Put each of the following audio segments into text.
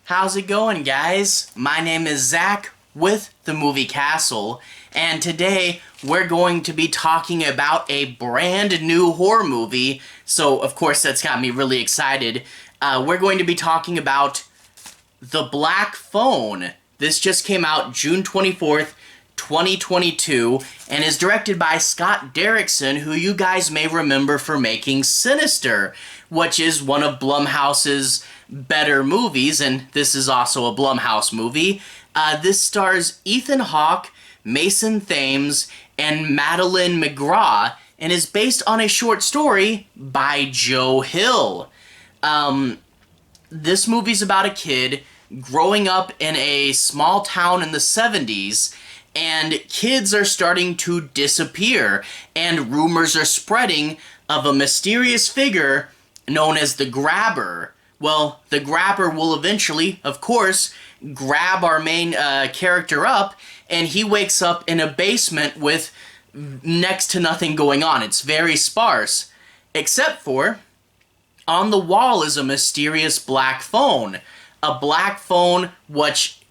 How's it going, guys? My name is Zach with the Movie Castle, and today we're going to be talking about a brand new horror movie. So, of course, that's got me really excited. We're going to be talking about The Black Phone. This just came out June 24th, 2022, and is directed by Scott Derrickson, who you guys may remember for making Sinister, which is one of Blumhouse's better movies, and this is also a Blumhouse movie. This stars Ethan Hawke, Mason Thames, and Madeleine McGraw, and is based on a short story by Joe Hill. This movie's about a kid growing up in a small town in the 70s, and kids are starting to disappear, and rumors are spreading of a mysterious figure known as the Grabber. Well, the Grabber will eventually, of course, grab our main character up, and he wakes up in a basement with next to nothing going on. It's very sparse, except for on the wall is a mysterious black phone. A black phone which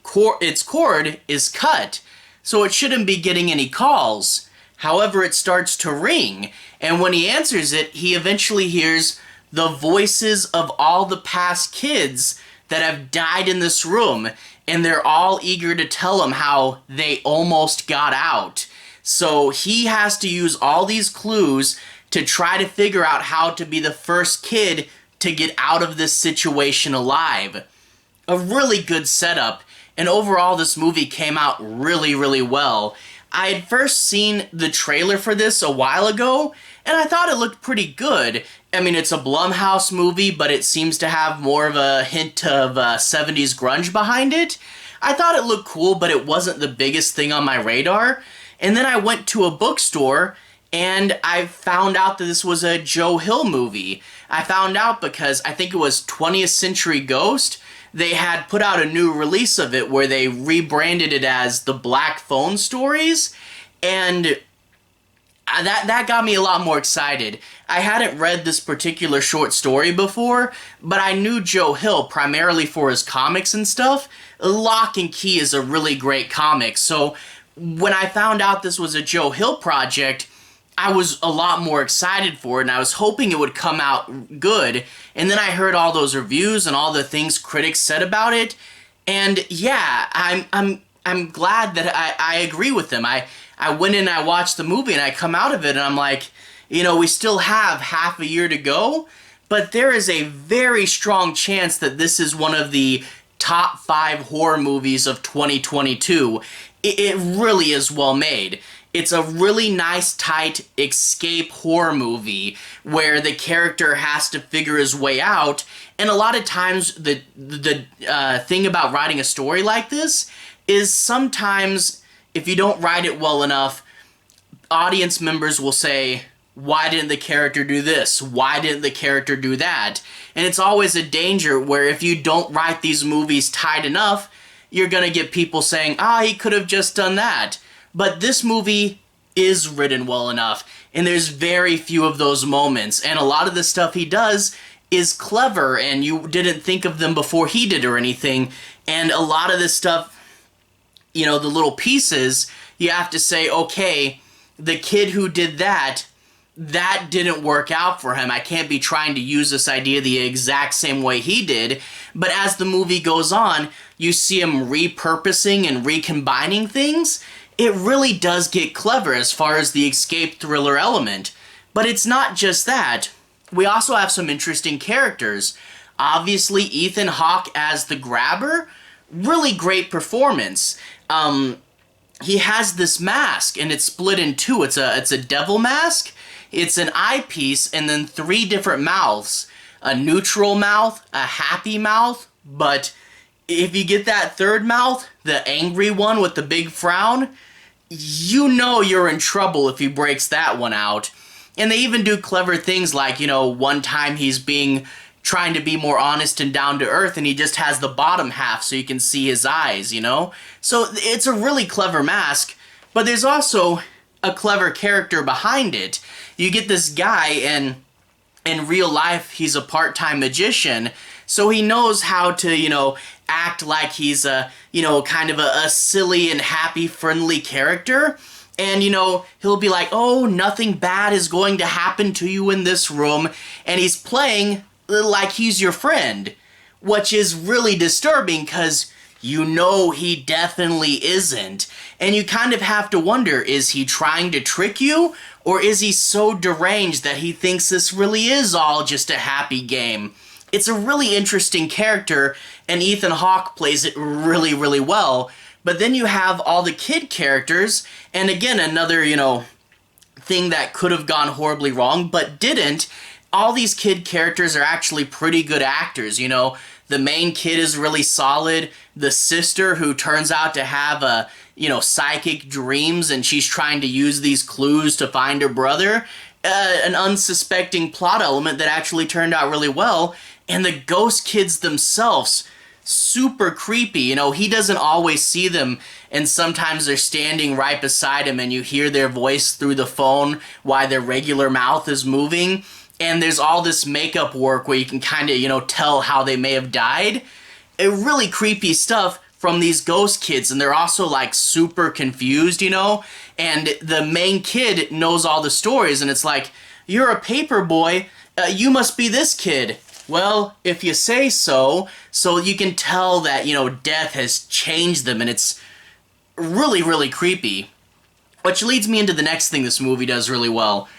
its cord is cut, so it shouldn't be getting any calls. However, it starts to ring, and when he answers it, he eventually hears the voices of all the past kids that have died in this room, and they're all eager to tell him how they almost got out. So he has to use all these clues to try to figure out how to be the first kid to get out of this situation alive. A really good setup, and overall this movie came out really well. I had first seen the trailer for this a while ago, and I thought it looked pretty good. I mean, it's a Blumhouse movie, but it seems to have more of a hint of 70s grunge behind it. I thought it looked cool, but it wasn't the biggest thing on my radar. And then I went to a bookstore, and I found out that this was a Joe Hill movie. I found out because I think it was 20th Century Ghost. They had put out a new release of it where they rebranded it as The Black Phone Stories, and that got me a lot more excited. I hadn't read this particular short story before, but I knew Joe Hill primarily for his comics and stuff. Lock and Key is a really great comic, so when I found out this was a Joe Hill project, I was a lot more excited for it, and I was hoping it would come out good. And then I heard all those reviews and all the things critics said about it, and yeah, I'm glad that I agree with them. I went in and I watched the movie, and I come out of it, and I'm like, you know, we still have half a year to go, but there is a very strong chance that this is one of the top 5 horror movies of 2022. It really is well made. It's a really nice, tight escape horror movie where the character has to figure his way out. And a lot of times, the thing about writing a story like this is sometimes, if you don't write it well enough, audience members will say, why didn't the character do this? Why didn't the character do that? And it's always a danger where if you don't write these movies tight enough, you're going to get people saying, he could have just done that. But this movie is written well enough, and there's very few of those moments, and a lot of the stuff he does is clever, and you didn't think of them before he did or anything, and a lot of this stuff, you know, the little pieces, you have to say, okay, the kid who did that didn't work out for him. I can't be trying to use this idea the exact same way he did, but as the movie goes on, you see him repurposing and recombining things. It really does get clever as far as the escape thriller element. But it's not just that. We also have some interesting characters. Obviously, Ethan Hawke as the Grabber, really great performance. He has this mask, and it's split in two. It's a devil mask, it's an eyepiece, and then 3 different mouths. A neutral mouth, a happy mouth, but if you get that third mouth, the angry one with the big frown, you know you're in trouble if he breaks that one out. And they even do clever things like, you know, one time he's trying to be more honest and down to earth, and he just has the bottom half so you can see his eyes, you know? So it's a really clever mask, but there's also a clever character behind it. You get this guy, and in real life, he's a part-time magician, So he knows how to, act like he's a, kind of a silly and happy, friendly character. And, he'll be like, oh, nothing bad is going to happen to you in this room. And he's playing like he's your friend, which is really disturbing because he definitely isn't. And you kind of have to wonder, is he trying to trick you? Or is he so deranged that he thinks this really is all just a happy game? It's a really interesting character, and Ethan Hawke plays it really, really well. But then you have all the kid characters, and again, another, thing that could have gone horribly wrong, but didn't. All these kid characters are actually pretty good actors, The main kid is really solid. The sister, who turns out to have psychic dreams, and she's trying to use these clues to find her brother. An unsuspecting plot element that actually turned out really well. And the ghost kids themselves, super creepy. He doesn't always see them, and sometimes they're standing right beside him and you hear their voice through the phone while their regular mouth is moving. And there's all this makeup work where you can kind of, tell how they may have died. Really creepy stuff from these ghost kids, and they're also like super confused, and the main kid knows all the stories, and it's like, you're a paper boy, you must be this kid. Well, if you say so. So you can tell that, death has changed them, and it's really, really creepy. Which leads me into the next thing this movie does really well.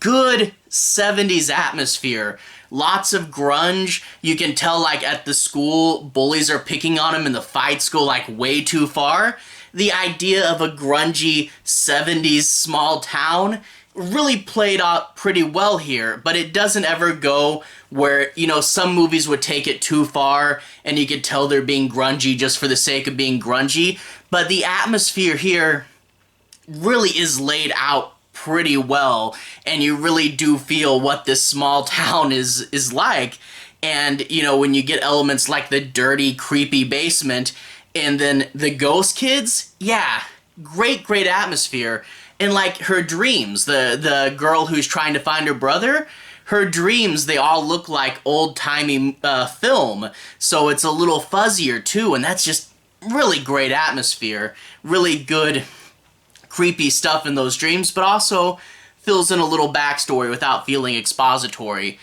Good 70s atmosphere. Lots of grunge. You can tell, like, at the school, bullies are picking on him and the fights go, like, way too far. The idea of a grungy 70s small town really played out pretty well here, but it doesn't ever go where, some movies would take it too far and you could tell they're being grungy just for the sake of being grungy. But the atmosphere here really is laid out pretty well, and you really do feel what this small town is like. And, when you get elements like the dirty, creepy basement, and then the ghost kids, yeah, great atmosphere. And, like, her dreams, the girl who's trying to find her brother, her dreams, they all look like old-timey film, so it's a little fuzzier, too, and that's just really great atmosphere. Really good, creepy stuff in those dreams, but also fills in a little backstory without feeling expository.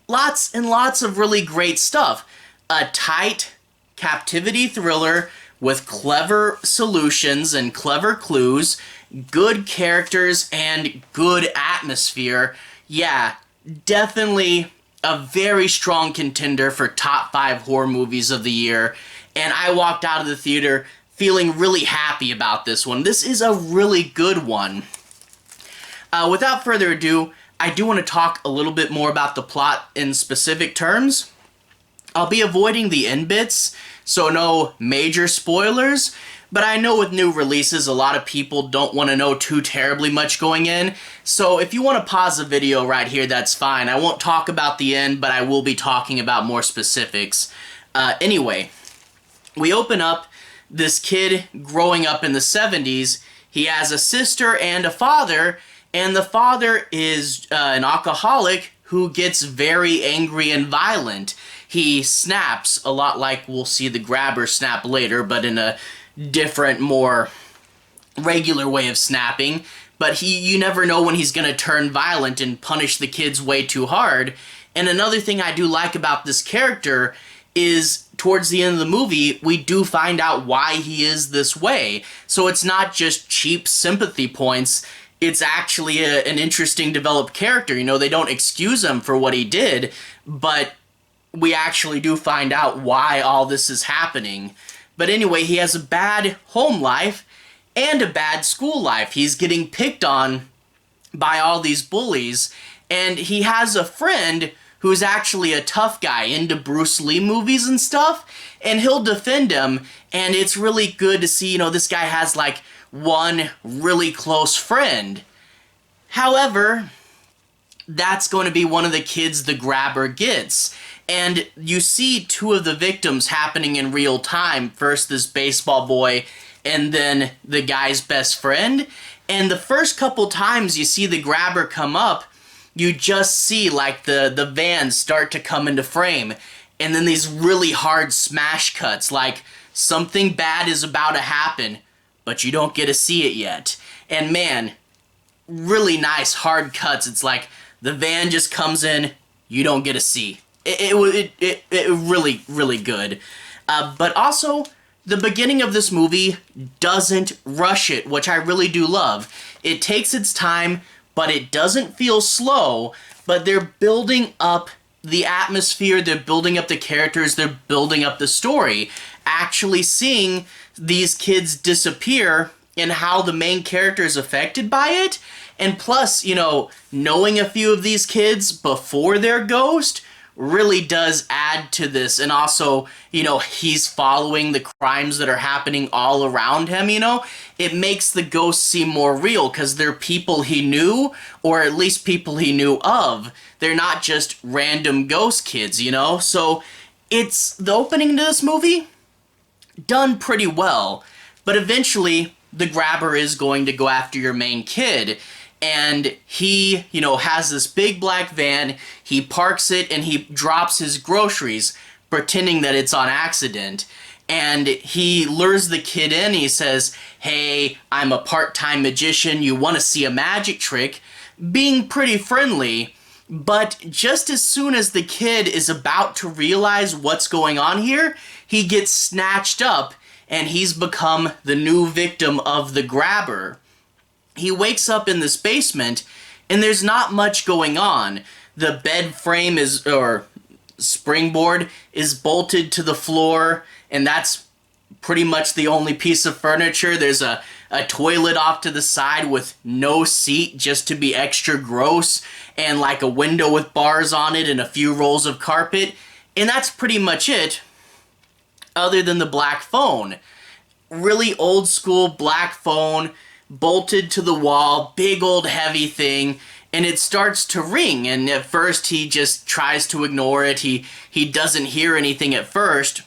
Lots and lots of really great stuff. A tight captivity thriller with clever solutions and clever clues, good characters, and good atmosphere. Yeah, definitely a very strong contender for top 5 horror movies of the year. And I walked out of the theater feeling really happy about this one. This is a really good one. Without further ado, I do want to talk a little bit more about the plot in specific terms. I'll be avoiding the end bits, so no major spoilers, but I know with new releases, a lot of people don't want to know too terribly much going in, so if you want to pause the video right here, that's fine. I won't talk about the end, but I will be talking about more specifics. Anyway, we open up this kid growing up in the 70s. He has a sister and a father, and the father is an alcoholic who gets very angry and violent. He snaps, a lot like we'll see the grabber snap later, but in a different, more regular way of snapping. But you never know when he's going to turn violent and punish the kids way too hard. And another thing I do like about this character is towards the end of the movie, we do find out why he is this way. So it's not just cheap sympathy points. It's actually an interesting developed character. They don't excuse him for what he did, but we actually do find out why all this is happening. But anyway, he has a bad home life and a bad school life. He's getting picked on by all these bullies, and he has a friend who's actually a tough guy into Bruce Lee movies and stuff, and he'll defend him, and it's really good to see, this guy has, like, one really close friend. However, that's going to be one of the kids the grabber gets. And you see 2 of the victims happening in real time. First, this baseball boy, and then the guy's best friend. And the first couple times you see the grabber come up, you just see, like, the vans start to come into frame. and then these really hard smash cuts, like something bad is about to happen, but you don't get to see it yet. And man, really nice hard cuts. It's like the van just comes in, you don't get to see. It really, really good. But also, the beginning of this movie doesn't rush it, which I really do love. It takes its time, but it doesn't feel slow, but they're building up the atmosphere, they're building up the characters, they're building up the story. Actually seeing these kids disappear and how the main character is affected by it, and plus, you know, knowing a few of these kids before they're ghost really does add to this. And also, you know, he's following the crimes that are happening all around him, you know? It makes the ghosts seem more real because they're people he knew, or at least people he knew of. They're not just random ghost kids, you know? So it's the opening to this movie done pretty well, but eventually the grabber is going to go after your main kid. And he, you know, has this big black van, he parks it, and he drops his groceries, pretending that it's on accident. And he lures the kid in, he says, "Hey, I'm a part-time magician, you want to see a magic trick?" Being pretty friendly, but just as soon as the kid is about to realize what's going on here, he gets snatched up, and he's become the new victim of the grabber. He wakes up in this basement, and there's not much going on. The bed frame or springboard is bolted to the floor, and that's pretty much the only piece of furniture. There's a toilet off to the side with no seat just to be extra gross, and like a window with bars on it and a few rolls of carpet, and that's pretty much it, other than the black phone. Really old school black phone, bolted to the wall, big old heavy thing, and it starts to ring, and at first he just tries to ignore it. He doesn't hear anything at first,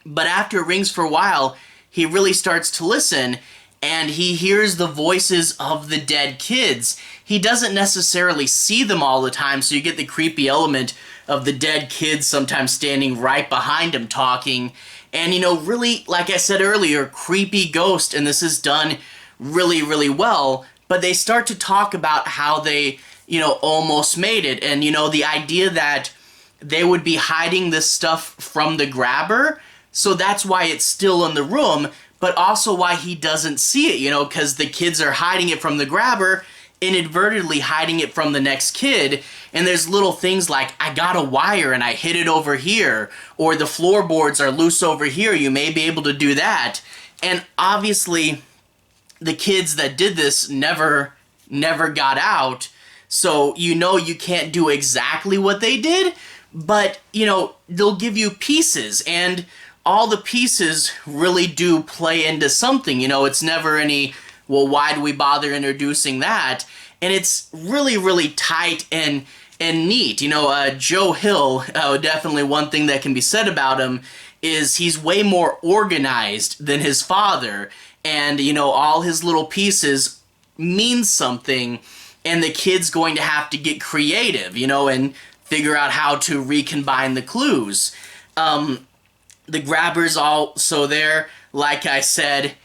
but after it rings for a while, he really starts to listen, and he hears the voices of the dead kids. He doesn't necessarily see them all the time, so you get the creepy element of the dead kids sometimes standing right behind him talking, and you know, really, like I said earlier, creepy ghost, and this is done really, really well, but they start to talk about how they, you know, almost made it, and, you know, the idea that they would be hiding this stuff from the grabber, so that's why it's still in the room, but also why he doesn't see it, you know, because the kids are hiding it from the grabber, inadvertently hiding it from the next kid, and there's little things like, I got a wire and I hid it over here, or the floorboards are loose over here, you may be able to do that, and obviously the kids that did this never got out, so you know you can't do exactly what they did, but, you know, they'll give you pieces, and all the pieces really do play into something, you know, it's never any, well, why do we bother introducing that, and it's really, really tight and neat, you know. Joe Hill, definitely one thing that can be said about him is he's way more organized than his father, and, you know, all his little pieces mean something, and the kid's going to have to get creative, you know, and figure out how to recombine the clues. The grabber's also there, like I said,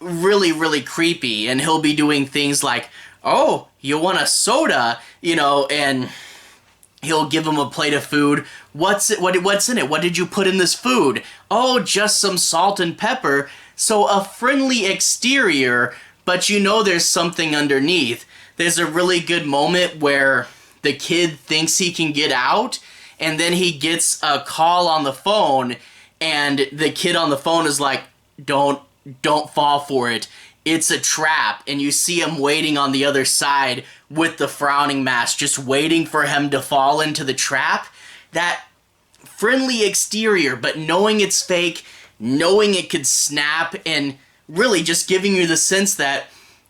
really, really creepy, and he'll be doing things like, "Oh, you want a soda?" you know, and he'll give him a plate of food. What's in it? What did you put in this food? "Oh, just some salt and pepper." So a friendly exterior, but you know there's something underneath. There's a really good moment where the kid thinks he can get out, and then he gets a call on the phone, and the kid on the phone is like, don't fall for it. It's a trap, and you see him waiting on the other side with the frowning mask, just waiting for him to fall into the trap. That friendly exterior, but knowing it's fake, knowing it could snap, and really just giving you the sense that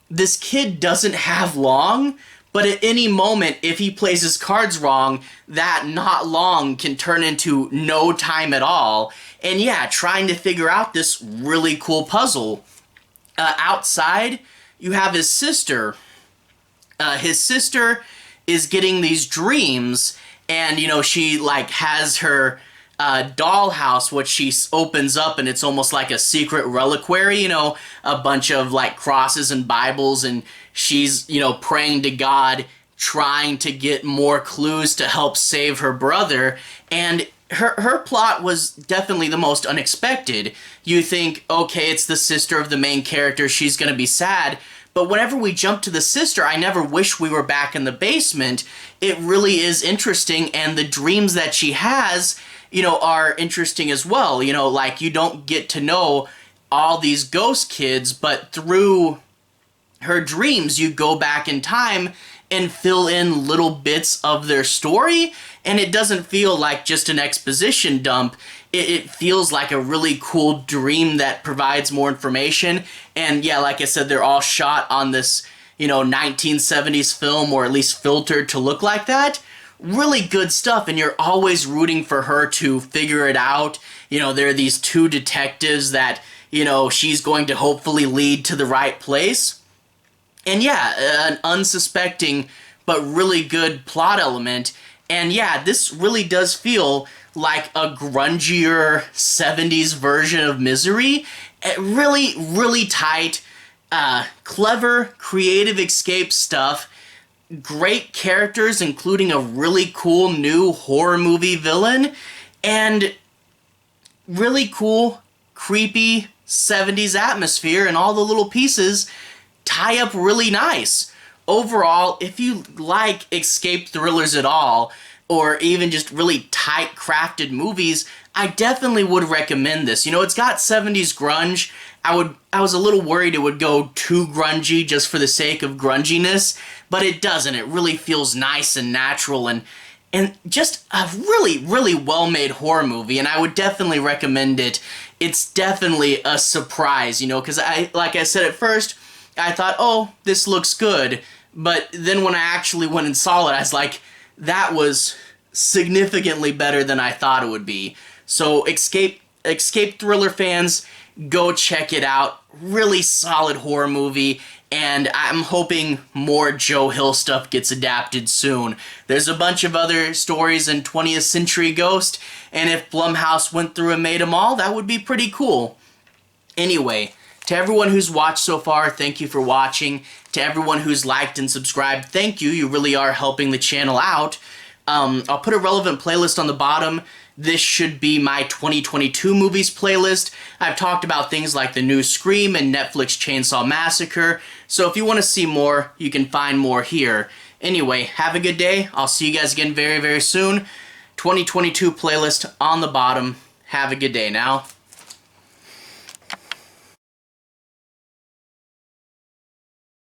this kid doesn't have long, but at any moment, if he plays his cards wrong, that not long can turn into no time at all. And yeah, trying to figure out this really cool puzzle. Outside, you have his sister. His sister is getting these dreams, and, you know, she, like, has her dollhouse, which she opens up, and it's almost like a secret reliquary, you know, a bunch of like crosses and Bibles, and she's, you know, praying to God, trying to get more clues to help save her brother. And her plot was definitely the most unexpected. You think, okay, it's the sister of the main character, she's gonna be sad. But whenever we jump to the sister, I never wish we were back in the basement. It really is interesting, and the dreams that she has, you know, are interesting as well. You know, like, you don't get to know all these ghost kids, but through her dreams, you go back in time and fill in little bits of their story, and it doesn't feel like just an exposition dump. It feels like a really cool dream that provides more information. And yeah, like I said, they're all shot on this, you know, 1970s film, or at least filtered to look like that. Really good stuff, and you're always rooting for her to figure it out. You know, there are these two detectives that, you know, she's going to hopefully lead to the right place. And yeah, an unsuspecting but really good plot element. And yeah, this really does feel like a grungier 70s version of Misery. Really, really tight, clever, creative escape stuff. Great characters, including a really cool new horror movie villain. And really cool, creepy 70s atmosphere, and all the little pieces tie up really nice. Overall, if you like escape thrillers at all, or even just really tight crafted movies, I definitely would recommend this. You know, it's got 70s grunge. I was a little worried it would go too grungy just for the sake of grunginess, but it doesn't. It really feels nice and natural, and just a really, really well-made horror movie, and I would definitely recommend it. It's definitely a surprise, you know, because like I said at first, I thought, oh, this looks good, but then when I actually went and saw it, I was like, that was significantly better than I thought it would be. So escape thriller fans, go check it out. Really solid horror movie, and I'm hoping more Joe Hill stuff gets adapted soon. There's a bunch of other stories in 20th Century Ghost, and if Blumhouse went through and made them all, that would be pretty cool. Anyway, to everyone who's watched so far, thank you for watching. To everyone who's liked and subscribed, thank you. You really are helping the channel out. I'll put a relevant playlist on the bottom. This should be my 2022 movies playlist. I've talked about things like the new Scream and Netflix Chainsaw Massacre, so if you want to see more, you can find more here. Anyway, have a good day. I'll see you guys again very, very soon. 2022 playlist on the bottom. Have a good day now.